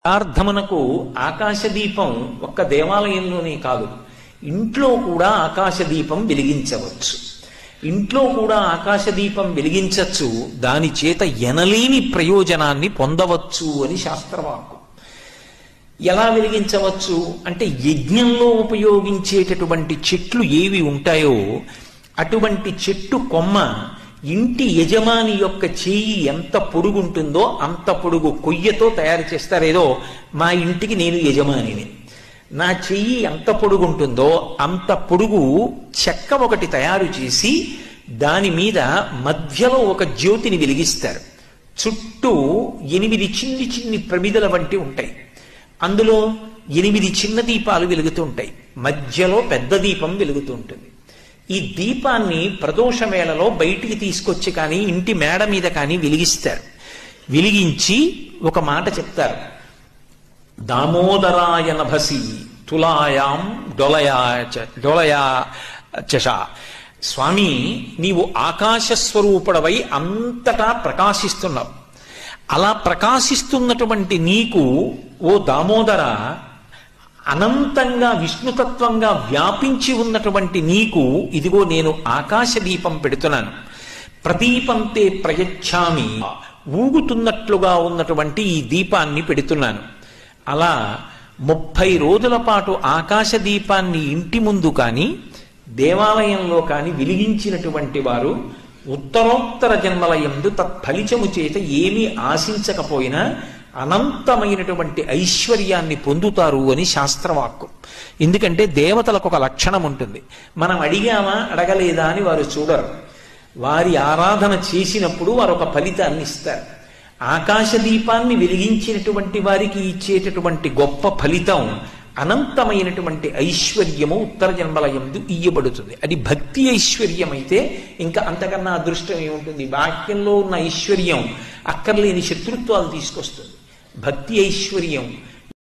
ప్రార్థమునకు ఆకాశదీపం ఒక్క దేవాలయంలోనే కాదు, ఇంట్లో కూడా ఆకాశదీపం వెలిగించవచ్చు. ఇంట్లో కూడా ఆకాశదీపం వెలిగించవచ్చు, దాని చేత ఎనలేని ప్రయోజనాన్ని పొందవచ్చు అని శాస్త్రవాక్కు. ఎలా వెలిగించవచ్చు అంటే, యజ్ఞంలో ఉపయోగించేటటువంటి చెట్లు ఏవి ఉంటాయో అటువంటి చెట్టు కొమ్మ ఇంటి యజమాని యొక్క చేయి ఎంత పొడుగుంటుందో అంత పొడుగు కొయ్యతో తయారు చేస్తారు. ఏదో మా ఇంటికి నేను యజమానిని, నా చెయ్యి ఎంత పొడుగుంటుందో అంత పొడుగు చెక్క ఒకటి తయారు చేసి దాని మీద మధ్యలో ఒక జ్యోతిని వెలిగిస్తారు. చుట్టూ 8 చిన్ని చిన్ని ప్రమిదల వంటి ఉంటాయి, అందులో 8 చిన్న దీపాలు వెలుగుతూ ఉంటాయి, మధ్యలో పెద్ద దీపం వెలుగుతూ ఉంటుంది. ఈ దీపాన్ని ప్రదోష వేళలో బయటికి తీసుకొచ్చి కానీ ఇంటి మేడ మీద కానీ వెలిగిస్తారు. వెలిగించి ఒక మాట చెప్తారు, దామోదరాయ నభసి తులాయాం డొలయా చష. స్వామి, నీవు ఆకాశ స్వరూపుడవై అంతటా ప్రకాశిస్తున్నావు. అలా ప్రకాశిస్తున్నటువంటి నీకు ఓ దామోదర, అనంతంగా విష్ణుతత్వంగా వ్యాపించి ఉన్నటువంటి నీకు ఇదిగో నేను ఆకాశ దీపం పెడుతున్నాను. ప్రదీపంతే ప్రయచ్ఛామి, ఊగుతున్నట్లుగా ఉన్నటువంటి ఈ దీపాన్ని పెడుతున్నాను. అలా 30 రోజుల పాటు ఆకాశ దీపాన్ని ఇంటి ముందు కానీ దేవాలయంలో కానీ వెలిగించినటువంటి వారు ఉత్తరోత్తర జన్మలయందు తత్ఫలితము చేత ఏమీ ఆశించకపోయినా అనంతమైనటువంటి ఐశ్వర్యాన్ని పొందుతారు అని శాస్త్రవాక్కు. ఎందుకంటే దేవతలకు ఒక లక్షణం ఉంటుంది, మనం అడిగామా అడగలేదా అని వారు చూడరు. వారి ఆరాధన చేసినప్పుడు వారు ఒక ఫలితాన్ని ఇస్తారు. ఆకాశ దీపాన్ని వెలిగించినటువంటి వారికి ఇచ్చేటటువంటి గొప్ప ఫలితం అనంతమైనటువంటి ఐశ్వర్యము ఉత్తర జన్మలయందు ఇయ్యబడుతుంది. అది భక్తి ఐశ్వర్యం అయితే ఇంకా అంతకన్నా అదృష్టం ఏముంటుంది? బాహ్యంలో ఉన్న ఐశ్వర్యం అక్కర్లేని శత్రుత్వాలు తీసుకొస్తుంది. భక్తి ఐశ్వర్యం